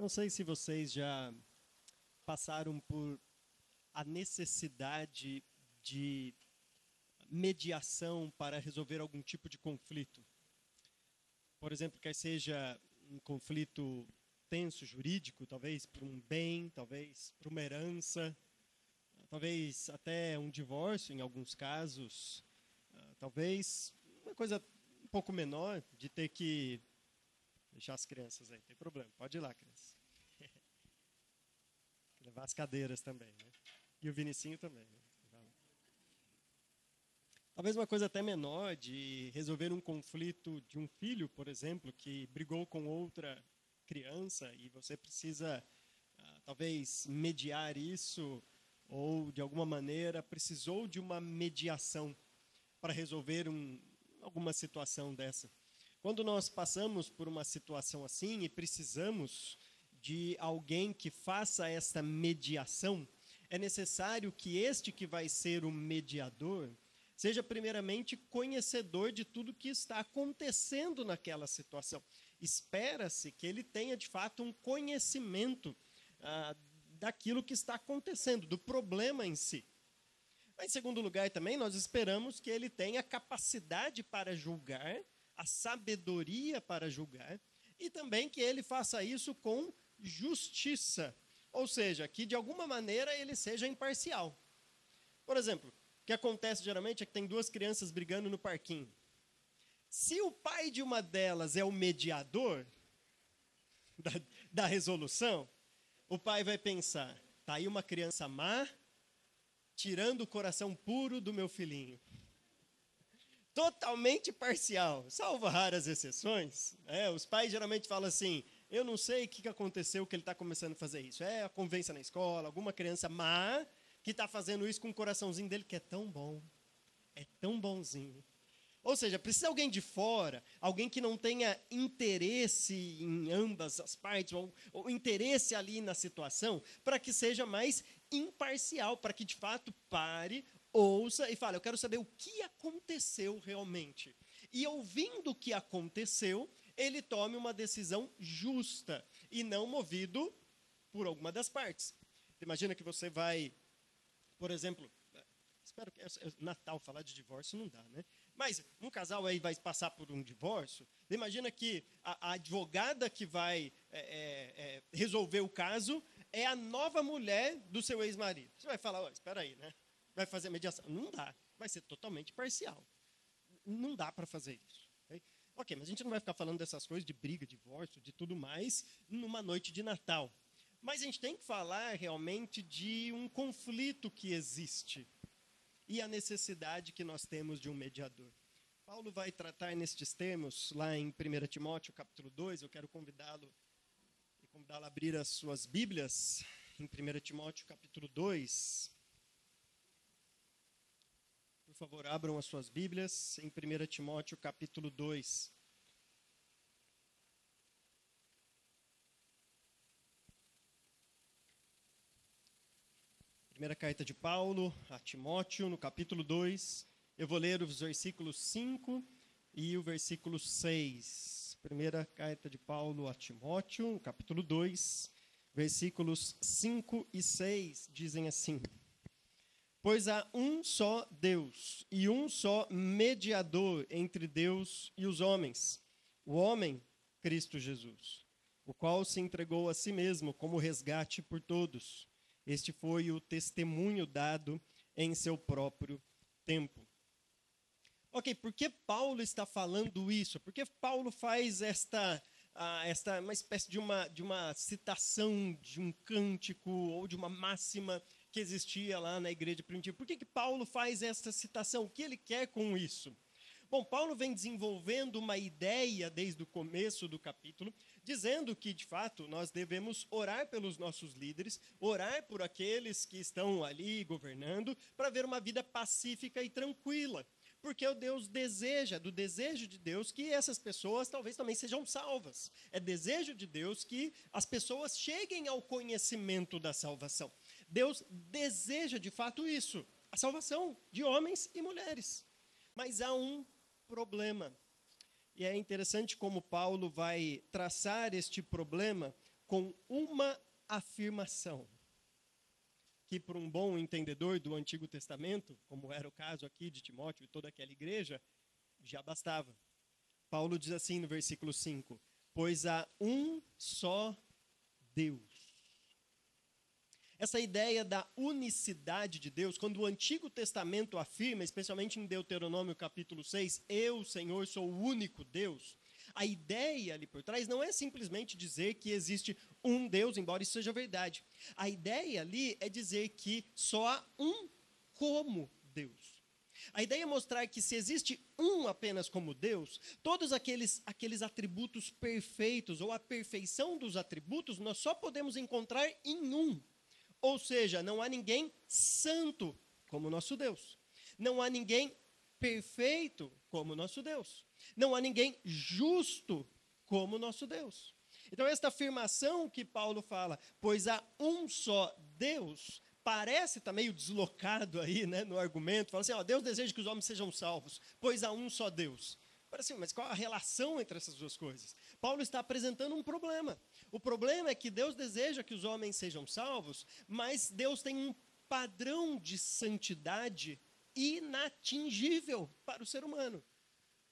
Não sei se vocês já passaram por a necessidade de mediação para resolver algum tipo de conflito. Por exemplo, quer seja um conflito tenso, jurídico, talvez por um bem, talvez por uma herança, talvez até um divórcio em alguns casos, talvez uma coisa um pouco menor de ter que deixar as crianças aí, não tem problema, pode ir lá, criança. Levar as cadeiras também, né? E o Vinicinho também, né? Talvez uma coisa até menor de resolver um conflito de um filho, por exemplo, que brigou com outra criança e você precisa, talvez, mediar isso ou, de alguma maneira, precisou de uma mediação para resolver alguma situação dessa. Quando nós passamos por uma situação assim e precisamos de alguém que faça essa mediação, é necessário que este que vai ser o mediador seja primeiramente conhecedor de tudo que está acontecendo naquela situação. Espera-se que ele tenha, de fato, um conhecimento daquilo que está acontecendo, do problema em si. Mas, em segundo lugar, também, nós esperamos que ele tenha capacidade para julgar, a sabedoria para julgar, e também que ele faça isso com justiça. Ou seja, que, de alguma maneira, ele seja imparcial. Por exemplo, o que acontece geralmente é que tem duas crianças brigando no parquinho. Se o pai de uma delas é o mediador da resolução, o pai vai pensar, está aí uma criança má, tirando o coração puro do meu filhinho. Totalmente parcial, salvo raras exceções. Os pais geralmente falam assim, eu não sei o que aconteceu que ele está começando a fazer isso. É a convivência na escola, alguma criança má que está fazendo isso com o coraçãozinho dele, que é tão bom, é tão bonzinho. Ou seja, precisa alguém de fora, alguém que não tenha interesse em ambas as partes, ou interesse ali na situação, para que seja mais imparcial, para que de fato pare, ouça e fale, eu quero saber o que aconteceu realmente. E ouvindo o que aconteceu, ele tome uma decisão justa e não movido por alguma das partes. Imagina que você vai, por exemplo, espero que Natal falar de divórcio não dá, né? Mas um casal aí vai passar por um divórcio, imagina que a advogada que vai resolver o caso é a nova mulher do seu ex-marido. Você vai falar, espera aí, né? Vai fazer mediação. Não dá, vai ser totalmente parcial. Não dá para fazer isso. Ok, mas a gente não vai ficar falando dessas coisas de briga, divórcio, de tudo mais, numa noite de Natal. Mas a gente tem que falar realmente de um conflito que existe e a necessidade que nós temos de um mediador. Paulo vai tratar nestes termos lá em 1 Timóteo, capítulo 2. Eu quero convidá-lo a abrir as suas Bíblias em 1 Timóteo, capítulo 2. Por favor, abram as suas Bíblias em 1 Timóteo, capítulo 2. Primeira carta de Paulo a Timóteo, no capítulo 2. Eu vou ler os versículos 5 e o versículo 6. Primeira carta de Paulo a Timóteo, no capítulo 2, versículos 5 e 6, dizem assim: Pois há um só Deus e um só mediador entre Deus e os homens, o homem, Cristo Jesus, o qual se entregou a si mesmo como resgate por todos. Este foi o testemunho dado em seu próprio tempo. Ok, por que Paulo está falando isso? Por que Paulo faz esta uma espécie de uma citação de um cântico ou de uma máxima que existia lá na igreja primitiva? Por que Paulo faz esta citação? O que ele quer com isso? Bom, Paulo vem desenvolvendo uma ideia desde o começo do capítulo, dizendo que, de fato, nós devemos orar pelos nossos líderes, orar por aqueles que estão ali governando, para ver uma vida pacífica e tranquila. Porque o Deus deseja, do desejo de Deus, que essas pessoas talvez também sejam salvas. É desejo de Deus que as pessoas cheguem ao conhecimento da salvação. Deus deseja, de fato, isso, a salvação de homens e mulheres. Mas há um problema. E é interessante como Paulo vai traçar este problema com uma afirmação, que para um bom entendedor do Antigo Testamento, como era o caso aqui de Timóteo e toda aquela igreja, já bastava. Paulo diz assim no versículo 5, pois há um só Deus. Essa ideia da unicidade de Deus, quando o Antigo Testamento afirma, especialmente em Deuteronômio capítulo 6, eu, Senhor, sou o único Deus, a ideia ali por trás não é simplesmente dizer que existe um Deus, embora isso seja verdade. A ideia ali é dizer que só há um como Deus. A ideia é mostrar que se existe um apenas como Deus, todos aqueles atributos perfeitos, ou a perfeição dos atributos, nós só podemos encontrar em um. Ou seja, não há ninguém santo como nosso Deus. Não há ninguém perfeito como nosso Deus. Não há ninguém justo como nosso Deus. Então, esta afirmação que Paulo fala, pois há um só Deus, parece estar meio deslocado aí, né, no argumento. Fala assim, Deus deseja que os homens sejam salvos, pois há um só Deus. Parece assim, mas qual a relação entre essas duas coisas? Paulo está apresentando um problema. O problema é que Deus deseja que os homens sejam salvos, mas Deus tem um padrão de santidade inatingível para o ser humano.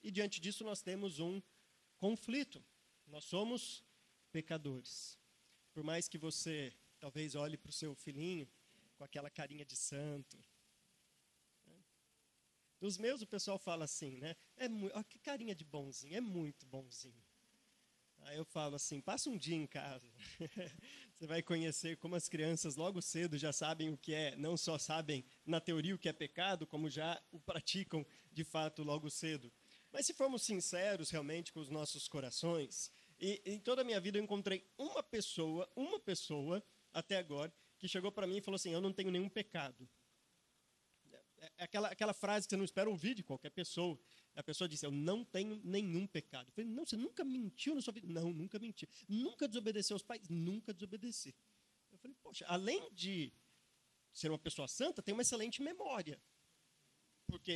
E diante disso nós temos um conflito. Nós somos pecadores. Por mais que você talvez olhe para o seu filhinho com aquela carinha de santo. Dos meus o pessoal fala assim, né? Que carinha de bonzinho, é muito bonzinho. Aí eu falo assim, passa um dia em casa. Você vai conhecer como as crianças logo cedo já sabem o que é, não só sabem na teoria o que é pecado, como já o praticam de fato logo cedo. Mas se formos sinceros realmente com os nossos corações, e em toda a minha vida eu encontrei uma pessoa até agora, que chegou para mim e falou assim, eu não tenho nenhum pecado. É aquela frase que você não espera ouvir de qualquer pessoa. A pessoa disse, eu não tenho nenhum pecado. Eu falei, não, você nunca mentiu na sua vida? Não, nunca menti. Nunca desobedeceu aos pais? Nunca desobedeci. Eu falei, poxa, além de ser uma pessoa santa, tem uma excelente memória. Porque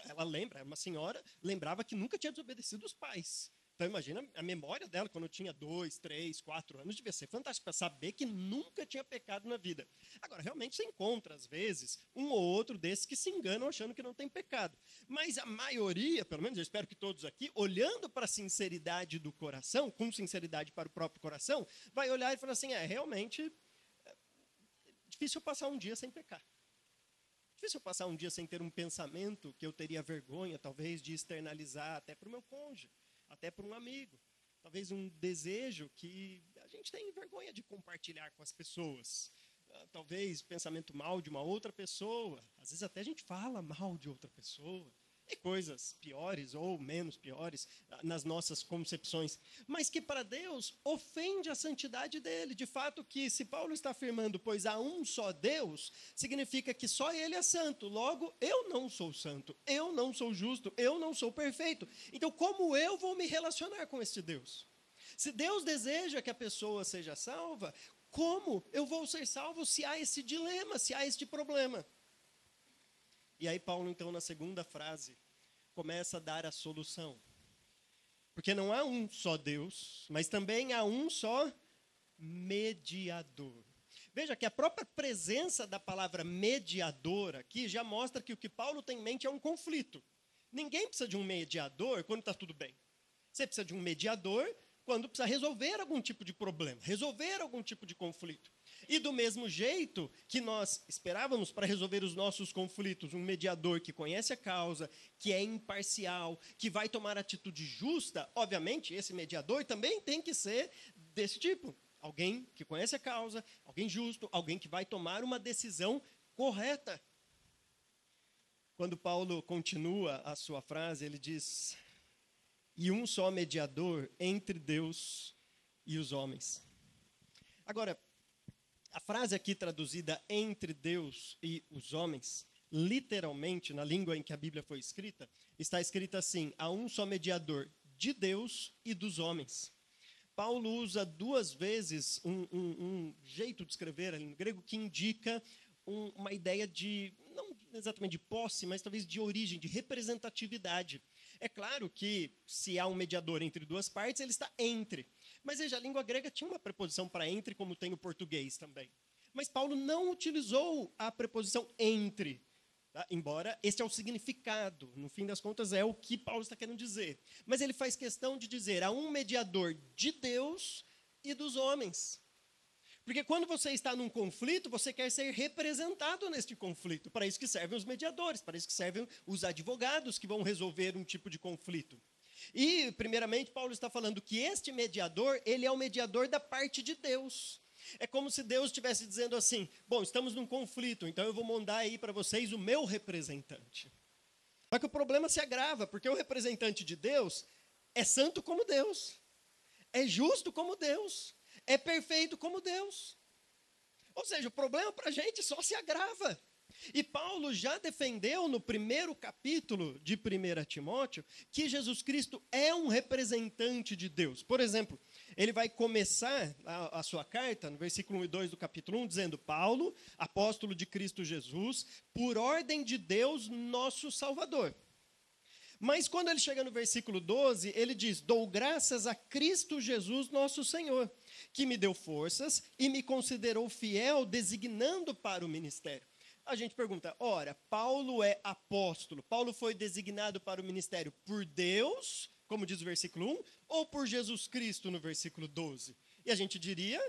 ela lembra, uma senhora, lembrava que nunca tinha desobedecido os pais. Então, imagina a memória dela, quando eu tinha 2, 3, 4 anos, devia ser fantástica para saber que nunca tinha pecado na vida. Agora, realmente, você encontra, às vezes, um ou outro desses que se enganam achando que não tem pecado. Mas a maioria, pelo menos eu espero que todos aqui, olhando para a sinceridade do coração, com sinceridade para o próprio coração, vai olhar e falar assim, realmente, é difícil eu passar um dia sem pecar. Difícil eu passar um dia sem ter um pensamento que eu teria vergonha, talvez, de externalizar até para o meu cônjuge, até para um amigo. Talvez um desejo que a gente tem vergonha de compartilhar com as pessoas. Talvez pensamento mal de uma outra pessoa. Às vezes até a gente fala mal de outra pessoa. E coisas piores ou menos piores nas nossas concepções. Mas que para Deus ofende a santidade dele. De fato que se Paulo está afirmando, pois há um só Deus, significa que só ele é santo. Logo, eu não sou santo, eu não sou justo, eu não sou perfeito. Então, como eu vou me relacionar com este Deus? Se Deus deseja que a pessoa seja salva, como eu vou ser salvo se há esse dilema, se há este problema? E aí Paulo, então, na segunda frase, começa a dar a solução. Porque não há um só Deus, mas também há um só mediador. Veja que a própria presença da palavra mediador aqui já mostra que o que Paulo tem em mente é um conflito. Ninguém precisa de um mediador quando está tudo bem. Você precisa de um mediador quando precisa resolver algum tipo de problema, resolver algum tipo de conflito. E do mesmo jeito que nós esperávamos para resolver os nossos conflitos, um mediador que conhece a causa, que é imparcial, que vai tomar atitude justa, obviamente esse mediador também tem que ser desse tipo. Alguém que conhece a causa, alguém justo, alguém que vai tomar uma decisão correta. Quando Paulo continua a sua frase, ele diz, e um só mediador entre Deus e os homens. Agora, a frase aqui traduzida entre Deus e os homens, literalmente, na língua em que a Bíblia foi escrita, está escrita assim, há um só mediador de Deus e dos homens. Paulo usa duas vezes um jeito de escrever ali no grego que indica uma ideia de, não exatamente de posse, mas talvez de origem, de representatividade. É claro que se há um mediador entre duas partes, ele está entre. Mas veja, a língua grega tinha uma preposição para entre, como tem o português também. Mas Paulo não utilizou a preposição entre, tá? Embora este é o significado, no fim das contas é o que Paulo está querendo dizer. Mas ele faz questão de dizer, há um mediador de Deus e dos homens. Porque quando você está num conflito, você quer ser representado neste conflito. Para isso que servem os mediadores, para isso que servem os advogados que vão resolver um tipo de conflito. E, primeiramente, Paulo está falando que este mediador, ele é o mediador da parte de Deus. É como se Deus estivesse dizendo assim, bom, estamos num conflito, então eu vou mandar aí para vocês o meu representante. Só que o problema se agrava, porque o representante de Deus é santo como Deus, é justo como Deus, é perfeito como Deus. Ou seja, o problema para a gente só se agrava. E Paulo já defendeu no primeiro capítulo de 1 Timóteo que Jesus Cristo é um representante de Deus. Por exemplo, ele vai começar a sua carta, no versículo 1 e 2 do capítulo 1, dizendo, Paulo, apóstolo de Cristo Jesus, por ordem de Deus, nosso Salvador. Mas quando ele chega no versículo 12, ele diz, dou graças a Cristo Jesus, nosso Senhor, que me deu forças e me considerou fiel, designando para o ministério. A gente pergunta, ora, Paulo é apóstolo, Paulo foi designado para o ministério por Deus, como diz o versículo 1, ou por Jesus Cristo no versículo 12? E a gente diria,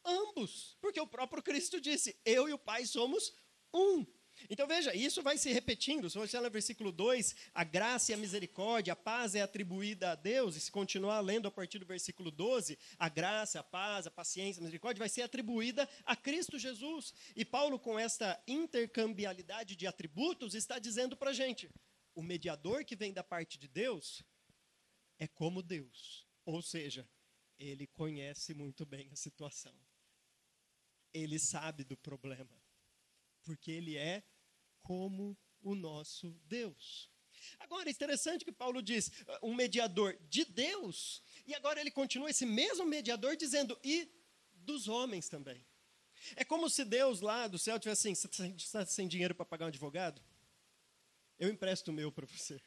ambos, porque o próprio Cristo disse, eu e o Pai somos um. Então veja, isso vai se repetindo, se você olhar no versículo 2, a graça e a misericórdia, a paz é atribuída a Deus, e se continuar lendo a partir do versículo 12, a graça, a paz, a paciência, a misericórdia vai ser atribuída a Cristo Jesus. E Paulo, com esta intercambialidade de atributos, está dizendo para a gente, o mediador que vem da parte de Deus é como Deus, ou seja, ele conhece muito bem a situação, ele sabe do problema, porque ele é como o nosso Deus. Agora, é interessante que Paulo diz, um mediador de Deus, e agora ele continua esse mesmo mediador dizendo, e dos homens também. É como se Deus lá do céu tivesse assim, você está sem dinheiro para pagar um advogado? Eu empresto o meu para você.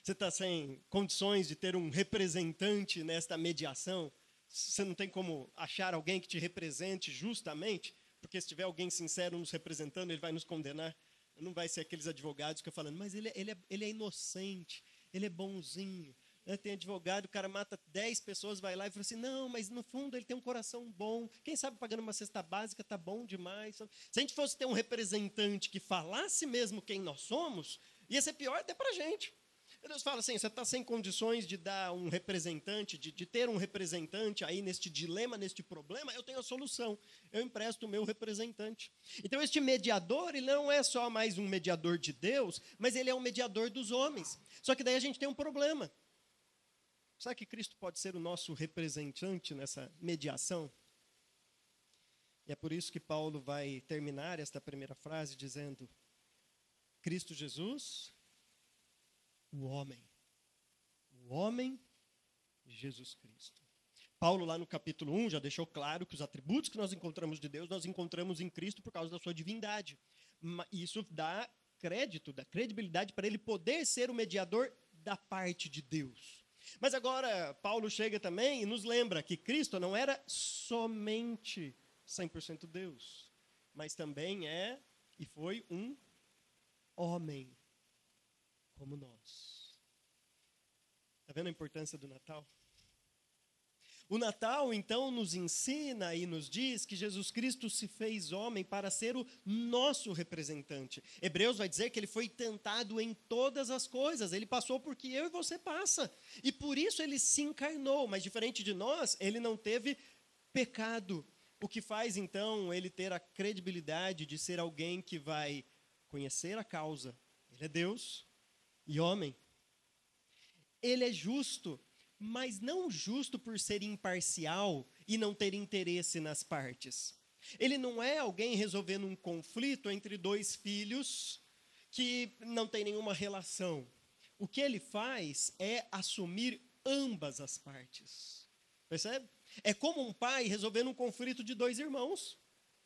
Você está sem condições de ter um representante nesta mediação? Você não tem como achar alguém que te represente justamente? Porque se tiver alguém sincero nos representando, ele vai nos condenar. Não vai ser aqueles advogados que eu falando, mas ele é inocente, ele é bonzinho. Tem advogado, o cara mata 10 pessoas, vai lá e fala assim, não, mas no fundo ele tem um coração bom. Quem sabe pagando uma cesta básica está bom demais. Se a gente fosse ter um representante que falasse mesmo quem nós somos, ia ser pior até para a gente. Deus fala assim, você está sem condições de dar um representante, de ter um representante aí neste dilema, neste problema, eu tenho a solução. Eu empresto o meu representante. Então, este mediador, ele não é só mais um mediador de Deus, mas ele é um mediador dos homens. Só que daí a gente tem um problema. Será que Cristo pode ser o nosso representante nessa mediação? E é por isso que Paulo vai terminar esta primeira frase dizendo, Cristo Jesus, o homem Jesus Cristo. Paulo lá no capítulo 1 já deixou claro que os atributos que nós encontramos de Deus, nós encontramos em Cristo por causa da sua divindade. Isso dá crédito, dá credibilidade para ele poder ser o mediador da parte de Deus. Mas agora Paulo chega também e nos lembra que Cristo não era somente 100% Deus, mas também é e foi um homem como nós. Está vendo a importância do Natal? O Natal, então, nos ensina e nos diz que Jesus Cristo se fez homem para ser o nosso representante. Hebreus vai dizer que ele foi tentado em todas as coisas. Ele passou por que eu e você passa. E por isso ele se encarnou. Mas diferente de nós, ele não teve pecado. O que faz, então, ele ter a credibilidade de ser alguém que vai conhecer a causa. Ele é Deus e homem. Ele é justo, mas não justo por ser imparcial e não ter interesse nas partes. Ele não é alguém resolvendo um conflito entre dois filhos que não tem nenhuma relação. O que ele faz é assumir ambas as partes. Percebe? É como um pai resolvendo um conflito de dois irmãos.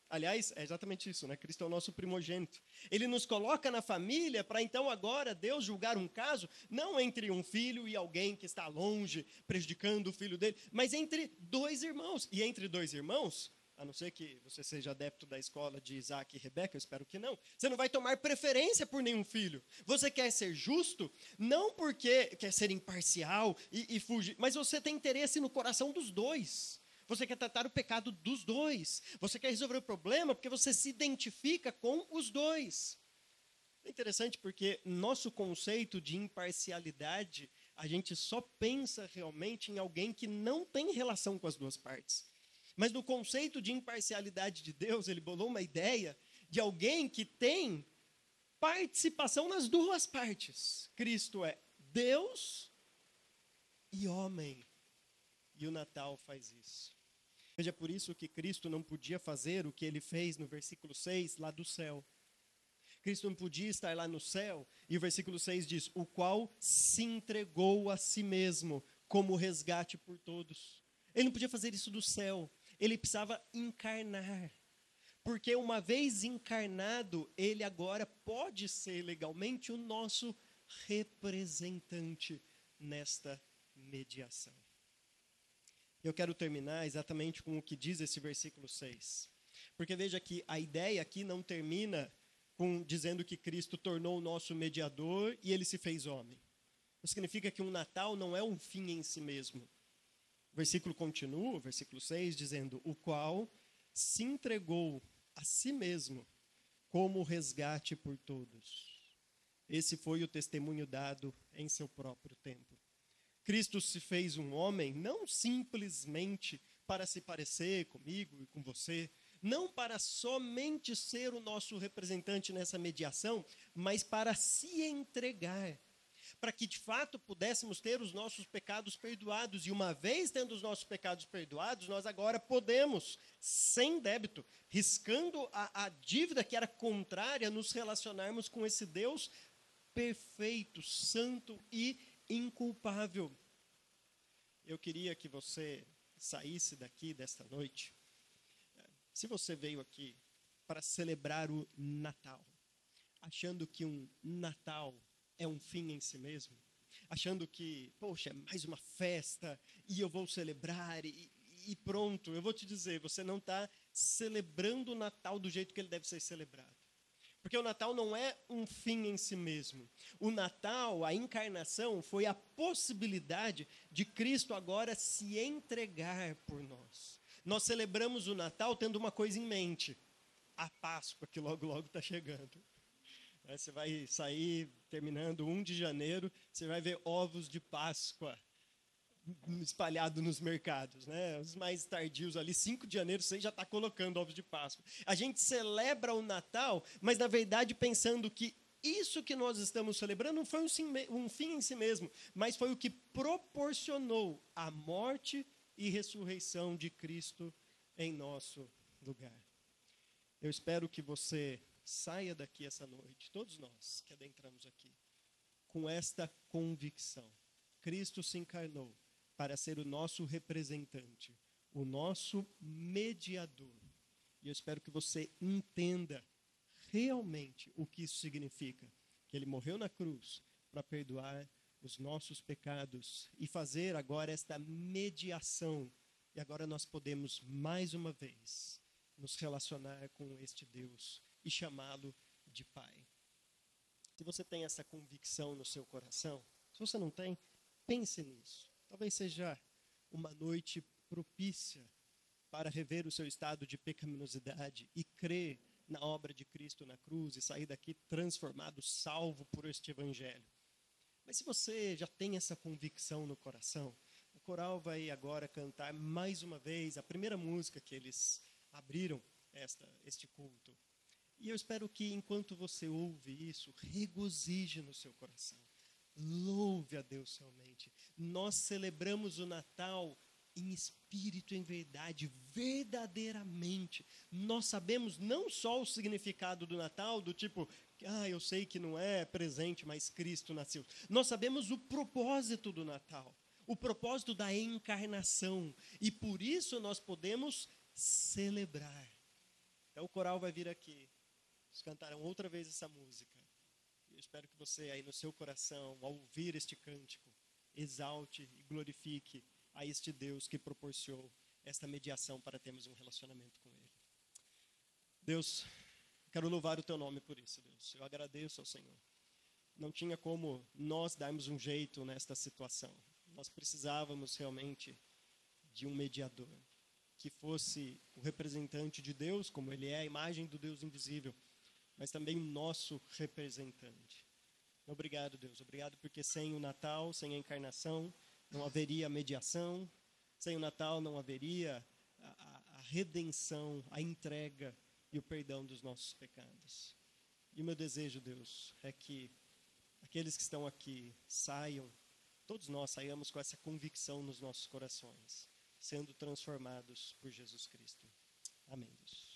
Aliás, é exatamente isso, né? Cristo é o nosso primogênito. Ele nos coloca na família para então agora Deus julgar um caso, não entre um filho e alguém que está longe, prejudicando o filho dele, mas entre dois irmãos. E entre dois irmãos, a não ser que você seja adepto da escola de Isaac e Rebeca, eu espero que não, você não vai tomar preferência por nenhum filho. Você quer ser justo, não porque quer ser imparcial e fugir, mas você tem interesse no coração dos dois. Você quer tratar o pecado dos dois. Você quer resolver o problema porque você se identifica com os dois. É interessante porque nosso conceito de imparcialidade, a gente só pensa realmente em alguém que não tem relação com as duas partes. Mas no conceito de imparcialidade de Deus, ele bolou uma ideia de alguém que tem participação nas duas partes. Cristo é Deus e homem. E o Natal faz isso. Veja, por isso que Cristo não podia fazer o que ele fez no versículo 6, lá do céu. Cristo não podia estar lá no céu, e o versículo 6 diz, o qual se entregou a si mesmo como resgate por todos. Ele não podia fazer isso do céu, ele precisava encarnar. Porque uma vez encarnado, ele agora pode ser legalmente o nosso representante nesta mediação. Eu quero terminar exatamente com o que diz esse versículo 6. Porque veja que a ideia aqui não termina dizendo que Cristo tornou o nosso mediador e ele se fez homem. Isso significa que um Natal não é um fim em si mesmo. O versículo continua, o versículo 6, dizendo, o qual se entregou a si mesmo como resgate por todos. Esse foi o testemunho dado em seu próprio tempo. Cristo se fez um homem não simplesmente para se parecer comigo e com você, não para somente ser o nosso representante nessa mediação, mas para se entregar, para que de fato pudéssemos ter os nossos pecados perdoados. E uma vez tendo os nossos pecados perdoados, nós agora podemos, sem débito, riscando a dívida que era contrária, nos relacionarmos com esse Deus perfeito, santo e inculpável. Eu queria que você saísse daqui desta noite. Se você veio aqui para celebrar o Natal, achando que um Natal é um fim em si mesmo, achando que, poxa, é mais uma festa e eu vou celebrar e pronto, eu vou te dizer, você não está celebrando o Natal do jeito que ele deve ser celebrado. Porque o Natal não é um fim em si mesmo. O Natal, a encarnação, foi a possibilidade de Cristo agora se entregar por nós. Nós celebramos o Natal tendo uma coisa em mente: a Páscoa, que logo, logo está chegando. Você vai sair, terminando 1 de janeiro, você vai ver ovos de Páscoa espalhado nos mercados, né? Os mais tardios ali, 5 de janeiro, você já está colocando ovos de Páscoa. A gente celebra o Natal, mas na verdade pensando que isso que nós estamos celebrando não foi um fim em si mesmo, mas foi o que proporcionou a morte e ressurreição de Cristo em nosso lugar. Eu espero que você saia daqui essa noite, todos nós que adentramos aqui, com esta convicção: Cristo se encarnou para ser o nosso representante, o nosso mediador. E eu espero que você entenda realmente o que isso significa. Que ele morreu na cruz para perdoar os nossos pecados e fazer agora esta mediação. E agora nós podemos, mais uma vez, nos relacionar com este Deus e chamá-lo de Pai. Se você tem essa convicção no seu coração, se você não tem, pense nisso. Talvez seja uma noite propícia para rever o seu estado de pecaminosidade e crer na obra de Cristo na cruz e sair daqui transformado, salvo por este evangelho. Mas se você já tem essa convicção no coração, o coral vai agora cantar mais uma vez a primeira música que eles abriram este culto. E eu espero que enquanto você ouve isso, regozije no seu coração. Louve a Deus realmente. Nós celebramos o Natal em espírito e em verdade, verdadeiramente. Nós sabemos não só o significado do Natal, do tipo, eu sei que não é presente, mas Cristo nasceu. Nós sabemos o propósito do Natal, o propósito da encarnação. E por isso nós podemos celebrar. Então o coral vai vir aqui. Eles cantarão outra vez essa música. Eu espero que você aí no seu coração, ao ouvir este cântico, exalte e glorifique a este Deus que proporcionou esta mediação para termos um relacionamento com Ele. Deus, quero louvar o Teu nome por isso, Deus. Eu agradeço ao Senhor. Não tinha como nós darmos um jeito nesta situação. Nós precisávamos realmente de um mediador que fosse o representante de Deus, como Ele é, a imagem do Deus invisível, mas também o nosso representante. Obrigado, Deus. Obrigado porque sem o Natal, sem a encarnação, não haveria mediação. Sem o Natal não haveria a redenção, a entrega e o perdão dos nossos pecados. E o meu desejo, Deus, é que aqueles que estão aqui saiam, todos nós saiamos com essa convicção nos nossos corações, sendo transformados por Jesus Cristo. Amém, Deus.